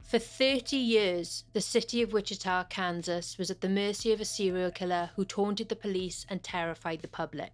For 30 years, the city of Wichita, Kansas was at the mercy of a serial killer who taunted the police and terrified the public.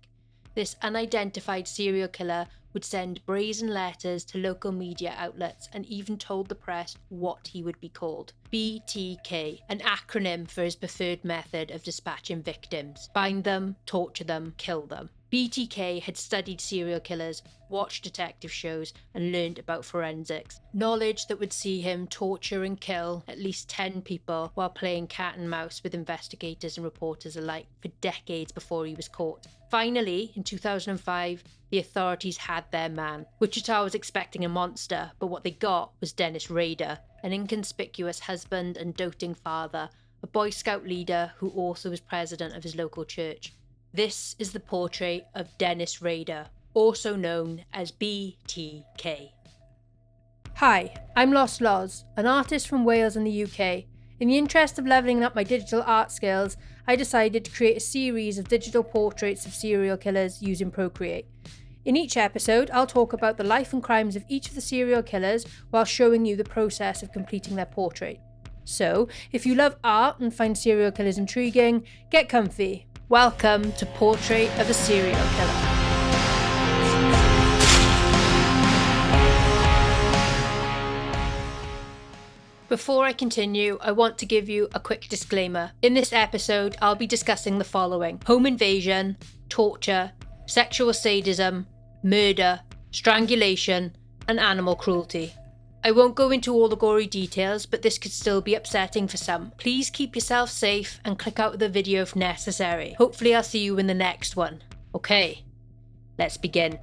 This unidentified serial killer would send brazen letters to local media outlets and even told the press what he would be called. BTK, an acronym for his preferred method of dispatching victims. Bind them, torture them, kill them. BTK had studied serial killers, watched detective shows, and learned about forensics. Knowledge that would see him torture and kill at least 10 people while playing cat and mouse with investigators and reporters alike for decades before he was caught. Finally, in 2005, the authorities had their man. Wichita was expecting a monster, but what they got was Dennis Rader, an inconspicuous husband and doting father, a Boy Scout leader who also was president of his local church. This is the portrait of Dennis Rader, also known as B.T.K. Hi, I'm Lost Loz, an artist from Wales in the UK. In the interest of levelling up my digital art skills, I decided to create a series of digital portraits of serial killers using Procreate. In each episode, I'll talk about the life and crimes of each of the serial killers while showing you the process of completing their portrait. So, if you love art and find serial killers intriguing, get comfy. Welcome to Portrait of a Serial Killer. Before I continue, I want to give you a quick disclaimer. In this episode, I'll be discussing the following: home invasion, torture, sexual sadism, murder, strangulation, and animal cruelty. I won't go into all the gory details, but this could still be upsetting for some. Please keep yourself safe and click out of the video if necessary. Hopefully I'll see you in the next one. Okay, let's begin.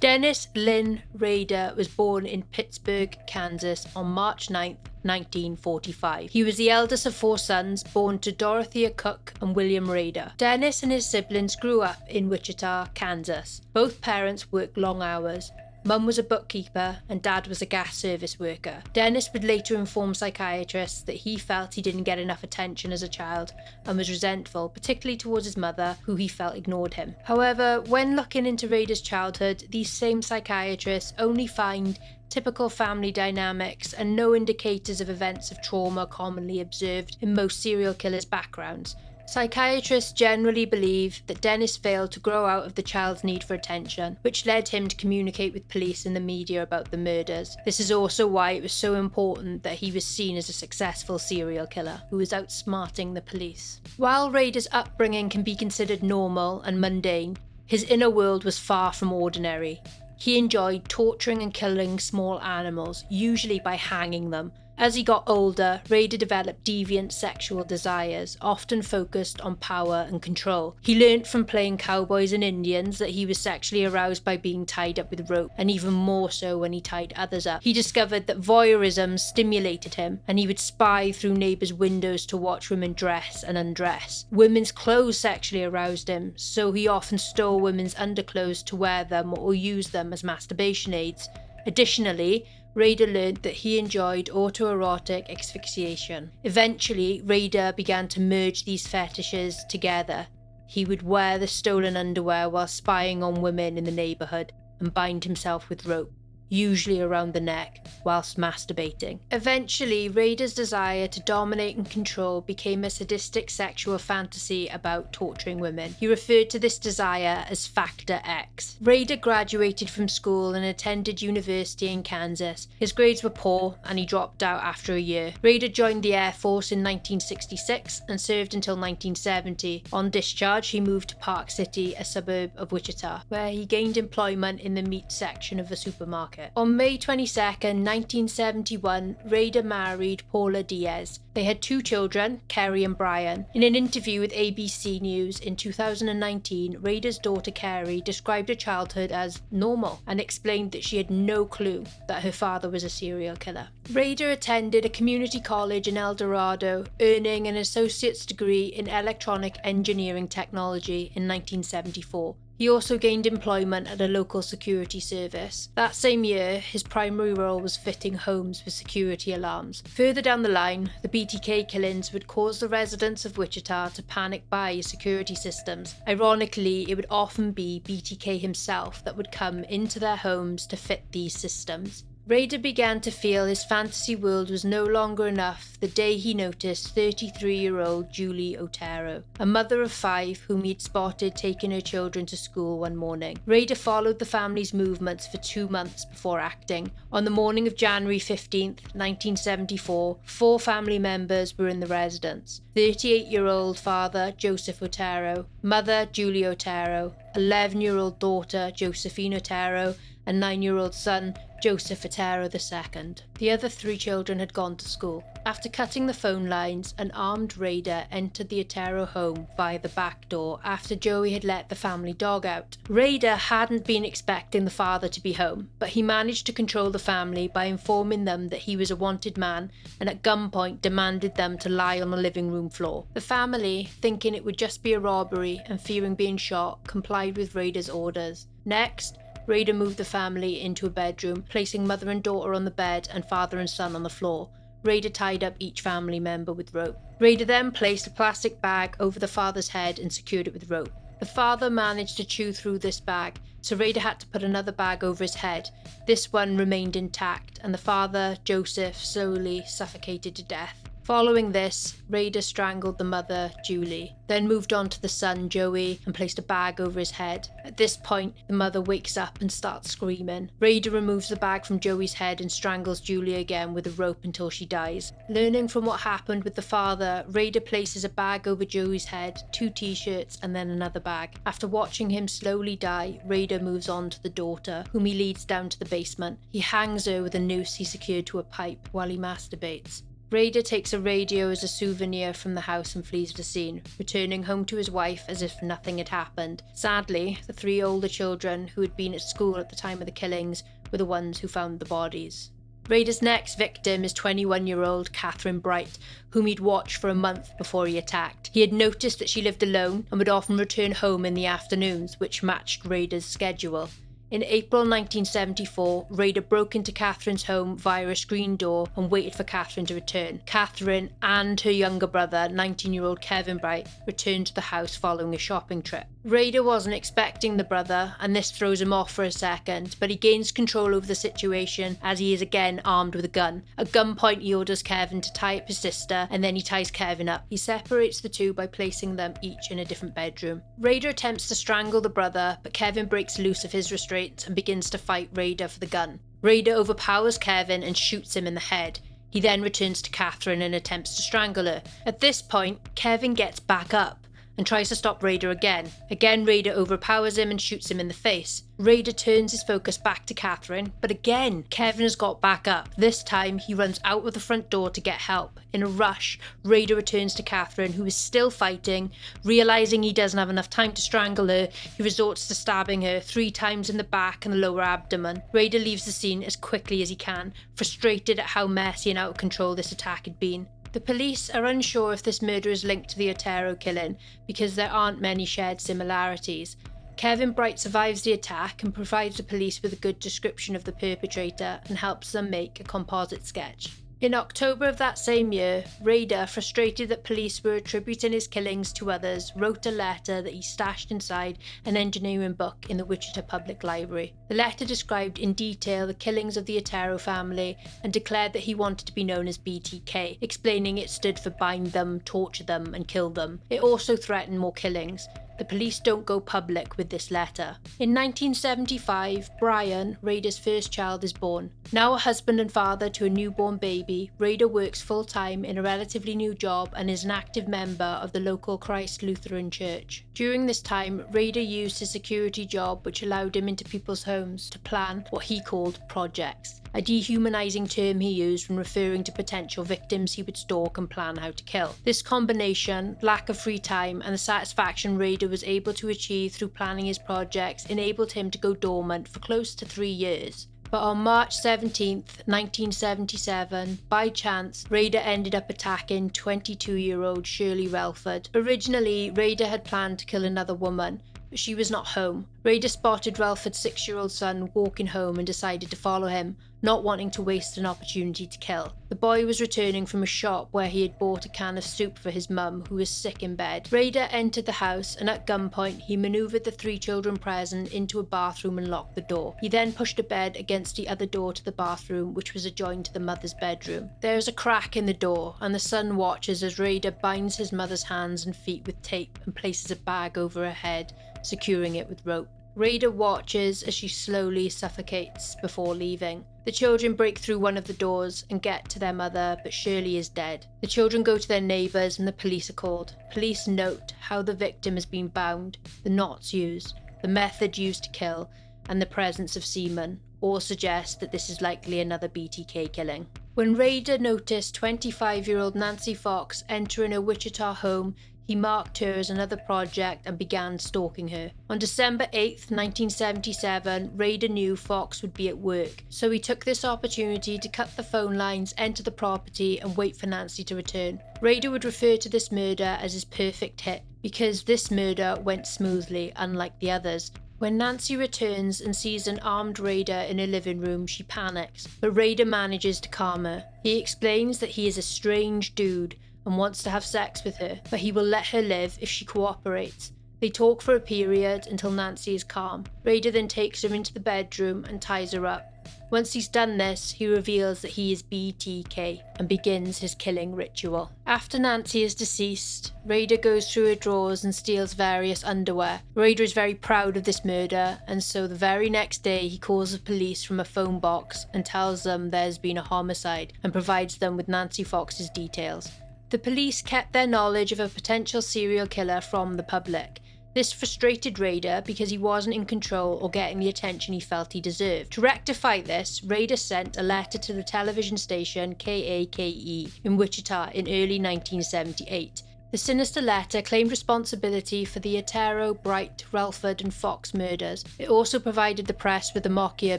Dennis Lynn Rader was born in Pittsburgh, Kansas on March 9th, 1945. He was the eldest of 4 sons born to Dorothea Cook and William Rader. Dennis and his siblings grew up in Wichita, Kansas. Both parents worked long hours. Mum was a bookkeeper and Dad was a gas service worker. Dennis would later inform psychiatrists that he felt he didn't get enough attention as a child and was resentful, particularly towards his mother, who he felt ignored him. However, when looking into Rader's childhood, these same psychiatrists only find typical family dynamics and no indicators of events of trauma commonly observed in most serial killers' backgrounds. Psychiatrists generally believe that Dennis failed to grow out of the child's need for attention, which led him to communicate with police and the media about the murders. This is also why it was so important that he was seen as a successful serial killer who was outsmarting the police. While Rader's upbringing can be considered normal and mundane, his inner world was far from ordinary. He enjoyed torturing and killing small animals, usually by hanging them. As he got older, Rader developed deviant sexual desires, often focused on power and control. He learnt from playing cowboys and Indians that he was sexually aroused by being tied up with rope, and even more so when he tied others up. He discovered that voyeurism stimulated him, and he would spy through neighbours' windows to watch women dress and undress. Women's clothes sexually aroused him, so he often stole women's underclothes to wear them or use them as masturbation aids. Additionally, Rader learned that he enjoyed autoerotic asphyxiation. Eventually, Rader began to merge these fetishes together. He would wear the stolen underwear while spying on women in the neighbourhood and bind himself with rope, usually around the neck, whilst masturbating. Eventually, Rader's desire to dominate and control became a sadistic sexual fantasy about torturing women. He referred to this desire as Factor X. Rader graduated from school and attended university in Kansas. His grades were poor and he dropped out after a year. Rader joined the Air Force in 1966 and served until 1970. On discharge, he moved to Park City, a suburb of Wichita, where he gained employment in the meat section of a supermarket. On May 22nd, 1971, Rader married Paula Diaz. They had 2 children, Kerry and Brian. In an interview with ABC News in 2019, Rader's daughter Kerry described her childhood as normal and explained that she had no clue that her father was a serial killer. Rader attended a community college in El Dorado, earning an associate's degree in electronic engineering technology in 1974. He also gained employment at a local security service. That same year, his primary role was fitting homes with security alarms. Further down the line, the BTK killings would cause the residents of Wichita to panic buy security systems. Ironically, it would often be BTK himself that would come into their homes to fit these systems. Rader began to feel his fantasy world was no longer enough the day he noticed 33-year-old Julie Otero, a mother of 5 whom he'd spotted taking her children to school one morning. Rader followed the family's movements for 2 months before acting. On the morning of January 15th, 1974, 4 family members were in the residence. 38-year-old father Joseph Otero, mother Julie Otero, 11-year-old daughter Josephine Otero, and 9-year-old son Joseph Otero II. The other 3 children had gone to school. After cutting the phone lines, an armed raider entered the Otero home via the back door after Joey had let the family dog out. Rader hadn't been expecting the father to be home, but he managed to control the family by informing them that he was a wanted man and at gunpoint demanded them to lie on the living room floor. The family, thinking it would just be a robbery and fearing being shot, complied with Rader's orders. Next, Rader moved the family into a bedroom, placing mother and daughter on the bed and father and son on the floor. Rader tied up each family member with rope. Rader then placed a plastic bag over the father's head and secured it with rope. The father managed to chew through this bag, so Rader had to put another bag over his head. This one remained intact, and the father, Joseph, slowly suffocated to death. Following this, Rader strangled the mother, Julie, then moved on to the son, Joey, and placed a bag over his head. At this point, the mother wakes up and starts screaming. Rader removes the bag from Joey's head and strangles Julie again with a rope until she dies. Learning from what happened with the father, Rader places a bag over Joey's head, 2 t-shirts, and then another bag. After watching him slowly die, Rader moves on to the daughter, whom he leads down to the basement. He hangs her with a noose he secured to a pipe while he masturbates. Rader takes a radio as a souvenir from the house and flees the scene, returning home to his wife as if nothing had happened. Sadly, the 3 older children who had been at school at the time of the killings were the ones who found the bodies. Rader's next victim is 21-year-old Catherine Bright, whom he'd watched for a month before he attacked. He had noticed that she lived alone and would often return home in the afternoons, which matched Rader's schedule. In April 1974, Rader broke into Catherine's home via a screen door and waited for Catherine to return. Catherine and her younger brother, 19-year-old Kevin Bright, returned to the house following a shopping trip. Rader wasn't expecting the brother, and this throws him off for a second, but he gains control over the situation as he is again armed with a gun. At gunpoint, he orders Kevin to tie up his sister, and then he ties Kevin up. He separates the two by placing them each in a different bedroom. Rader attempts to strangle the brother, but Kevin breaks loose of his restraint and begins to fight Rader for the gun. Rader overpowers Kevin and shoots him in the head. He then returns to Catherine and attempts to strangle her. At this point, Kevin gets back up and tries to stop Rader again. Again, Rader overpowers him and shoots him in the face. Rader turns his focus back to Catherine, but again, Kevin has got back up. This time, he runs out of the front door to get help. In a rush, Rader returns to Catherine, who is still fighting. Realising he doesn't have enough time to strangle her, he resorts to stabbing her 3 times in the back and the lower abdomen. Rader leaves the scene as quickly as he can, frustrated at how messy and out of control this attack had been. The police are unsure if this murder is linked to the Otero killing because there aren't many shared similarities. Kevin Bright survives the attack and provides the police with a good description of the perpetrator and helps them make a composite sketch. In October of that same year, Rader, frustrated that police were attributing his killings to others, wrote a letter that he stashed inside an engineering book in the Wichita Public Library. The letter described in detail the killings of the Otero family and declared that he wanted to be known as BTK, explaining it stood for bind them, torture them, and kill them. It also threatened more killings. The police don't go public with this letter. In 1975, Brian, Rader's first child, is born. Now a husband and father to a newborn baby, Rader works full-time in a relatively new job and is an active member of the local Christ Lutheran Church. During this time, Rader used his security job, which allowed him into people's homes, to plan what he called projects, a dehumanizing term he used when referring to potential victims he would stalk and plan how to kill. This combination, lack of free time, and the satisfaction Rader was able to achieve through planning his projects enabled him to go dormant for close to 3 years. But on March 17, 1977, by chance, Rader ended up attacking 22-year-old Shirley Relford. Originally, Rader had planned to kill another woman, but she was not home. Rader spotted Relford's 6-year-old son walking home and decided to follow him. not wanting to waste an opportunity to kill. The boy was returning from a shop where he had bought a can of soup for his mum, who was sick in bed. Rader entered the house and at gunpoint he manoeuvred the 3 children present into a bathroom and locked the door. He then pushed a bed against the other door to the bathroom, which was adjoined to the mother's bedroom. There is a crack in the door and the son watches as Rader binds his mother's hands and feet with tape and places a bag over her head, securing it with rope. Rader watches as she slowly suffocates before leaving. The children break through one of the doors and get to their mother, but Shirley is dead. The children go to their neighbours and the police are called. Police note how the victim has been bound, the knots used, the method used to kill, and the presence of semen. All suggest that this is likely another BTK killing. When Rader noticed 25-year-old Nancy Fox entering a Wichita home, he marked her as another project and began stalking her. On December 8th, 1977, Rader knew Fox would be at work, so he took this opportunity to cut the phone lines, enter the property and wait for Nancy to return. Rader would refer to this murder as his perfect hit, because this murder went smoothly, unlike the others. When Nancy returns and sees an armed Rader in her living room, she panics, but Rader manages to calm her. He explains that he is a strange dude and wants to have sex with her, but he will let her live if she cooperates. They talk for a period until Nancy is calm. Rader then takes her into the bedroom and ties her up. Once he's done this, he reveals that he is BTK and begins his killing ritual. After Nancy is deceased, Rader goes through her drawers and steals various underwear. Rader is very proud of this murder, and so the very next day he calls the police from a phone box and tells them there's been a homicide and provides them with Nancy Fox's details. The police kept their knowledge of a potential serial killer from the public. This frustrated Rader because he wasn't in control or getting the attention he felt he deserved. To rectify this, Rader sent a letter to the television station KAKE in Wichita in early 1978. The sinister letter claimed responsibility for the Otero, Bright, Relford and Fox murders. It also provided the press with the mockier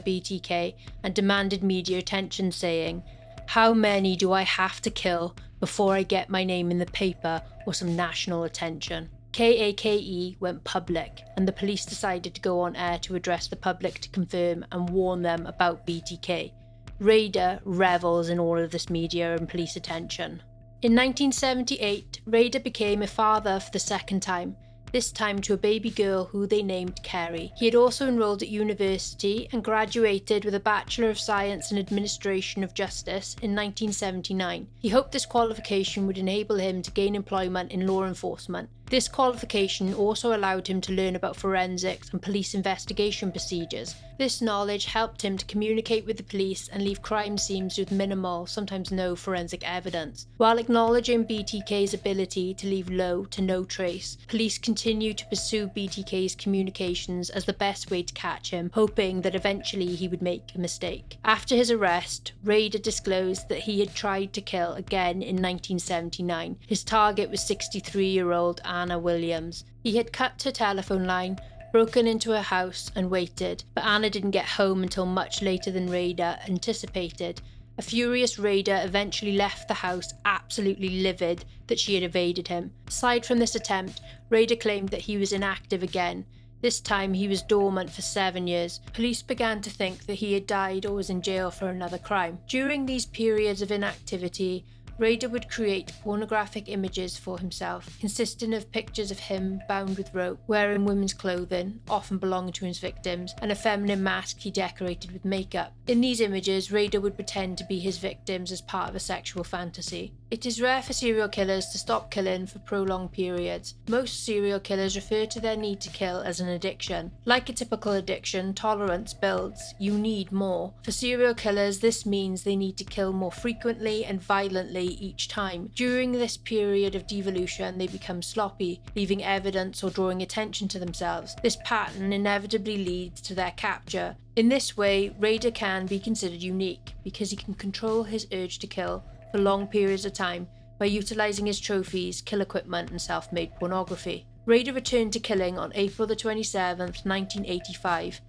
BTK and demanded media attention, saying, "How many do I have to kill before I get my name in the paper or some national attention?" KAKE went public, and the police decided to go on air to address the public to confirm and warn them about BTK. Rader revels in all of this media and police attention. In 1978, Rader became a father for the second time, this time to a baby girl who they named Kerry. He had also enrolled at university and graduated with a Bachelor of Science in Administration of Justice in 1979. He hoped this qualification would enable him to gain employment in law enforcement. This qualification also allowed him to learn about forensics and police investigation procedures. This knowledge helped him to communicate with the police and leave crime scenes with minimal, sometimes no, forensic evidence. While acknowledging BTK's ability to leave low to no trace, police continued to pursue BTK's communications as the best way to catch him, hoping that eventually he would make a mistake. After his arrest, Rader disclosed that he had tried to kill again in 1979. His target was 63-year-old Anna Williams. He had cut her telephone line, broken into her house and waited, but Anna didn't get home until much later than Rader anticipated. A furious Rader eventually left the house, absolutely livid that she had evaded him. Aside from this attempt, Rader claimed that he was inactive again. This time he was dormant for 7 years. Police began to think that he had died or was in jail for another crime. During these periods of inactivity, Rader would create pornographic images for himself, consisting of pictures of him bound with rope, wearing women's clothing, often belonging to his victims, and a feminine mask he decorated with makeup. In these images, Rader would pretend to be his victims as part of a sexual fantasy. It is rare for serial killers to stop killing for prolonged periods. Most serial killers refer to their need to kill as an addiction. Like a typical addiction, tolerance builds. You need more. For serial killers, this means they need to kill more frequently and violently each time. During this period of devolution, they become sloppy, leaving evidence or drawing attention to themselves. This pattern inevitably leads to their capture. In this way, Rader can be considered unique because he can control his urge to kill for long periods of time by utilising his trophies, kill equipment and self-made pornography. Rader returned to killing on April the 27th, 1985.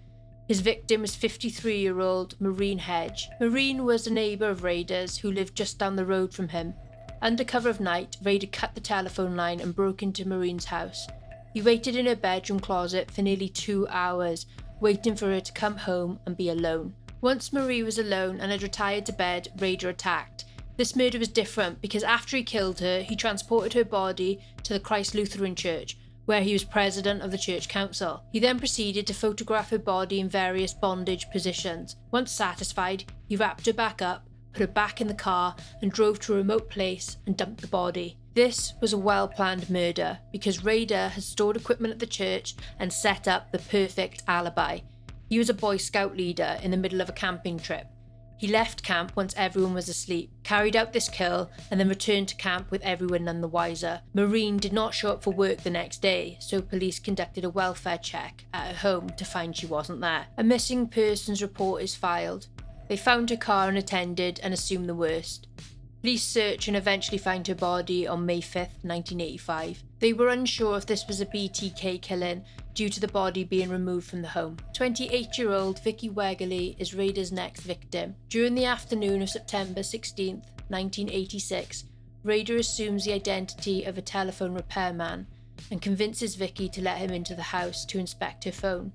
His victim was 53-year-old Maureen Hedge. Maureen was a neighbour of Rader's who lived just down the road from him. Under cover of night, Rader cut the telephone line and broke into Maureen's house. He waited in her bedroom closet for nearly 2 hours, waiting for her to come home and be alone. Once Marie was alone and had retired to bed, Rader attacked. This murder was different because after he killed her, he transported her body to the Christ Lutheran Church, where he was president of the church council. He then proceeded to photograph her body in various bondage positions. Once satisfied, he wrapped her back up, put her back in the car, and drove to a remote place and dumped the body. This was a well-planned murder because Rader had stored equipment at the church and set up the perfect alibi. He was a Boy Scout leader in the middle of a camping trip. He left camp once everyone was asleep, carried out this kill, and then returned to camp with everyone none the wiser. Maureen did not show up for work the next day, so police conducted a welfare check at her home to find she wasn't there. A missing persons report is filed. They found her car unattended and assumed the worst. Police search and eventually find her body on May 5th, 1985. They were unsure if this was a BTK killing due to the body being removed from the home. 28-year-old Vicky Wegerle is Rader's next victim. During the afternoon of September 16th, 1986, Rader assumes the identity of a telephone repairman and convinces Vicky to let him into the house to inspect her phone.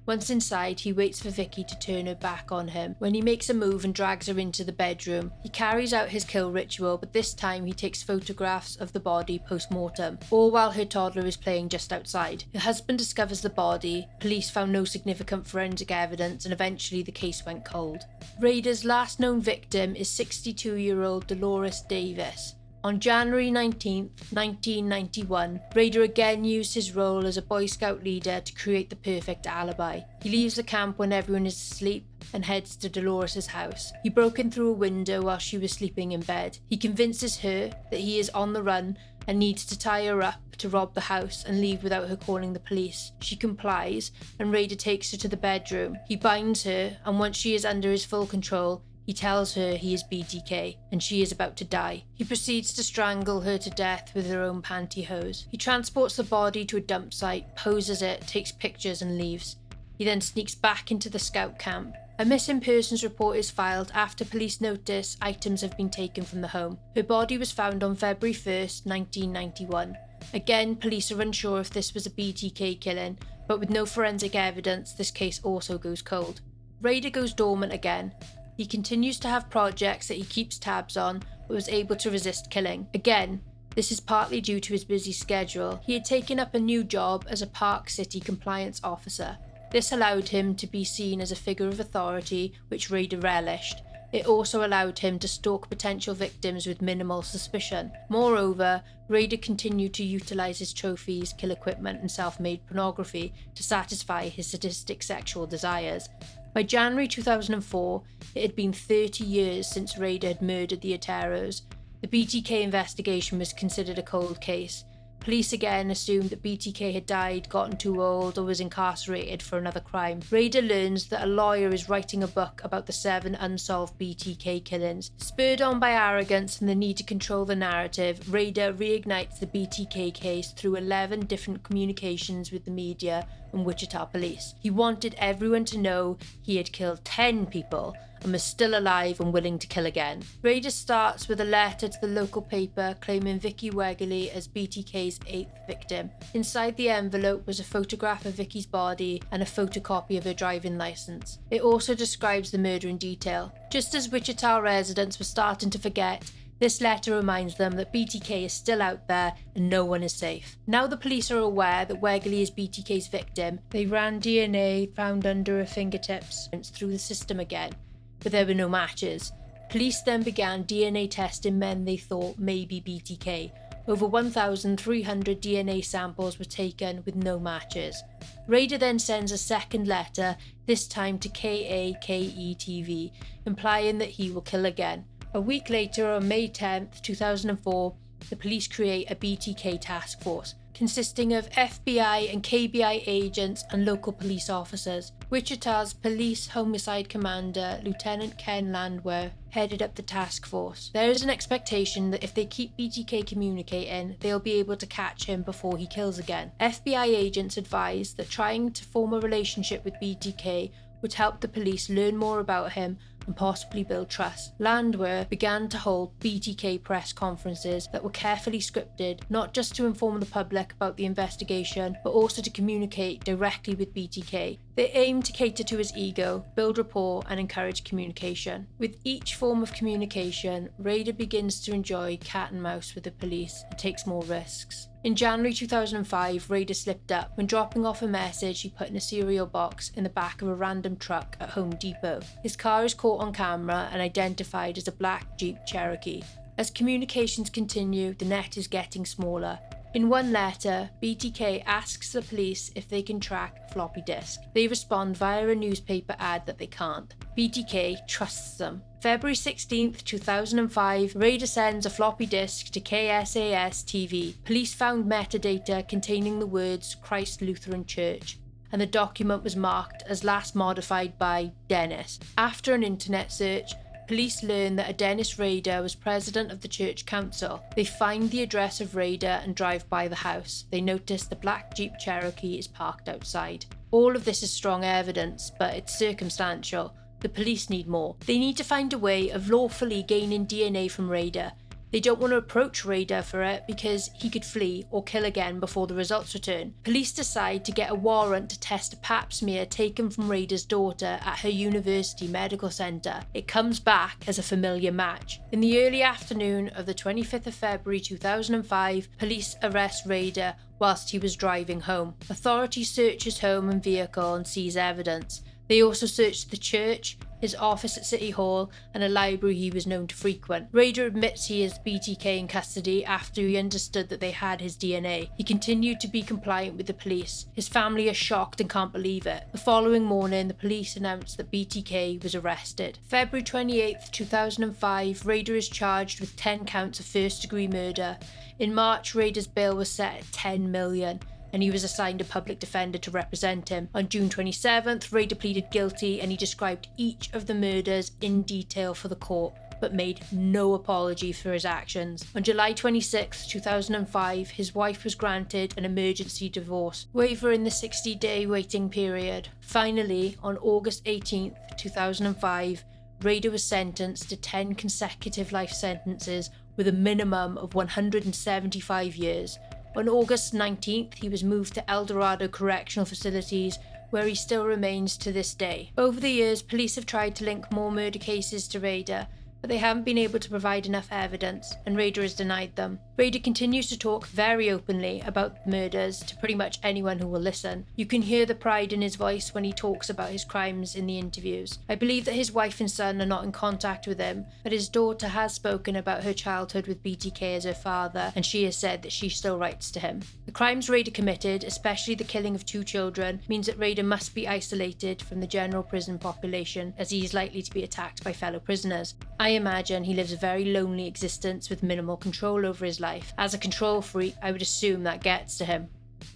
Once inside, he waits for Vicky to turn her back on him. When he makes a move and drags her into the bedroom, he carries out his kill ritual, but this time he takes photographs of the body post-mortem, all while her toddler is playing just outside. Her husband discovers the body, police found no significant forensic evidence, and eventually the case went cold. Rader's last known victim is 62-year-old Dolores Davis. On January 19, 1991, Rader again used his role as a Boy Scout leader to create the perfect alibi. He leaves the camp when everyone is asleep and heads to Dolores' house. He broke in through a window while she was sleeping in bed. He convinces her that he is on the run and needs to tie her up to rob the house and leave without her calling the police. She complies, and Rader takes her to the bedroom. He binds her, and once she is under his full control, he tells her he is BTK and she is about to die. He proceeds to strangle her to death with her own pantyhose. He transports the body to a dump site, poses it, takes pictures and leaves. He then sneaks back into the scout camp. A missing persons report is filed after police notice items have been taken from the home. Her body was found on February 1st, 1991. Again, police are unsure if this was a BTK killing, but with no forensic evidence, this case also goes cold. Rader goes dormant again. He continues to have projects that he keeps tabs on, but was able to resist killing. Again, this is partly due to his busy schedule. He had taken up a new job as a Park City compliance officer. This allowed him to be seen as a figure of authority, which Rader relished. It also allowed him to stalk potential victims with minimal suspicion. Moreover, Rader continued to utilise his trophies, kill equipment and self-made pornography to satisfy his sadistic sexual desires. By January 2004, it had been 30 years since Rader had murdered the Oteros. The BTK investigation was considered a cold case. Police again assumed that BTK had died, gotten too old, or was incarcerated for another crime. Rader learns that a lawyer is writing a book about the 7 unsolved BTK killings. Spurred on by arrogance and the need to control the narrative, Rader reignites the BTK case through 11 different communications with the media and Wichita police. He wanted everyone to know he had killed 10 people and was still alive and willing to kill again. Rader starts with a letter to the local paper claiming Vicky Wegerle as BTK's 8th victim. Inside the envelope was a photograph of Vicky's body and a photocopy of her driving license. It also describes the murder in detail. Just as Wichita residents were starting to forget, this letter reminds them that BTK is still out there and no one is safe. Now the police are aware that Wegerle is BTK's victim, they ran DNA found under her fingertips through the system again, but there were no matches. Police then began DNA testing men they thought may be BTK. Over 1,300 DNA samples were taken with no matches. Rader then sends a second letter, this time to KAKE-TV, implying that he will kill again. A week later, on May 10th, 2004, the police create a BTK task force, consisting of FBI and KBI agents and local police officers. Wichita's police homicide commander, Lieutenant Ken Landwehr, headed up the task force. There is an expectation that if they keep BTK communicating, they'll be able to catch him before he kills again. FBI agents advised that trying to form a relationship with BTK would help the police learn more about him and possibly build trust. Landwehr began to hold BTK press conferences that were carefully scripted, not just to inform the public about the investigation, but also to communicate directly with BTK. They aim to cater to his ego, build rapport, and encourage communication. With each form of communication, Rader begins to enjoy cat and mouse with the police and takes more risks. In January 2005, Rader slipped up when dropping off a message he put in a cereal box in the back of a random truck at Home Depot. His car is caught on camera and identified as a black Jeep Cherokee. As communications continue, the net is getting smaller. In one letter, BTK asks the police if they can track a floppy disk. They respond via a newspaper ad that they can't. BTK trusts them. February 16, 2005, Rader sends a floppy disk to KSAS TV. Police found metadata containing the words Christ Lutheran Church, and the document was marked as last modified by Dennis. After an internet search, police learn that a Dennis Rader was president of the church council. They find the address of Rader and drive by the house. They notice the black Jeep Cherokee is parked outside. All of this is strong evidence, but it's circumstantial. The police need more. They need to find a way of lawfully gaining DNA from Rader. They don't want to approach Rader for it because he could flee or kill again before the results return. Police decide to get a warrant to test a pap smear taken from Rader's daughter at her university medical centre. It comes back as a familiar match. In the early afternoon of the 25th of February 2005, police arrest Rader whilst he was driving home. Authorities search his home and vehicle and seize evidence. They also searched the church, his office at City Hall, and a library he was known to frequent. Rader admits he has BTK in custody after he understood that they had his DNA. He continued to be compliant with the police. His family are shocked and can't believe it. The following morning, the police announced that BTK was arrested. February 28, 2005, Rader is charged with 10 counts of first-degree murder. In March, Rader's bail was set at $10 million. And he was assigned a public defender to represent him. On June 27th, Rader pleaded guilty and he described each of the murders in detail for the court, but made no apology for his actions. On July 26, 2005, his wife was granted an emergency divorce waiver in the 60-day waiting period. Finally, on August 18, 2005, Rader was sentenced to 10 consecutive life sentences with a minimum of 175 years. On August 19th, he was moved to El Dorado Correctional Facilities, where he still remains to this day. Over the years, police have tried to link more murder cases to Rader, but they haven't been able to provide enough evidence, and Rader has denied them. Rader continues to talk very openly about murders to pretty much anyone who will listen. You can hear the pride in his voice when he talks about his crimes in the interviews. I believe that his wife and son are not in contact with him, but his daughter has spoken about her childhood with BTK as her father, and she has said that she still writes to him. The crimes Rader committed, especially the killing of 2 children, means that Rader must be isolated from the general prison population, as he is likely to be attacked by fellow prisoners. I imagine he lives a very lonely existence with minimal control over his life. As a control freak, I would assume that gets to him.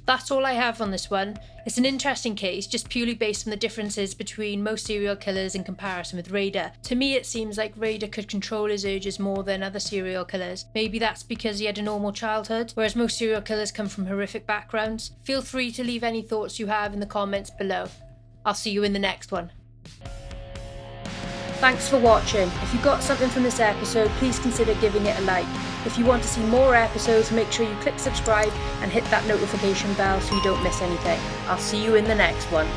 That's all I have on this one. It's an interesting case, just purely based on the differences between most serial killers in comparison with Rader. To me, it seems like Rader could control his urges more than other serial killers. Maybe that's because he had a normal childhood, whereas most serial killers come from horrific backgrounds. Feel free to leave any thoughts you have in the comments below. I'll see you in the next one. Thanks for watching. If you got something from this episode, please consider giving it a like. If you want to see more episodes, make sure you click subscribe and hit that notification bell so you don't miss anything. I'll see you in the next one.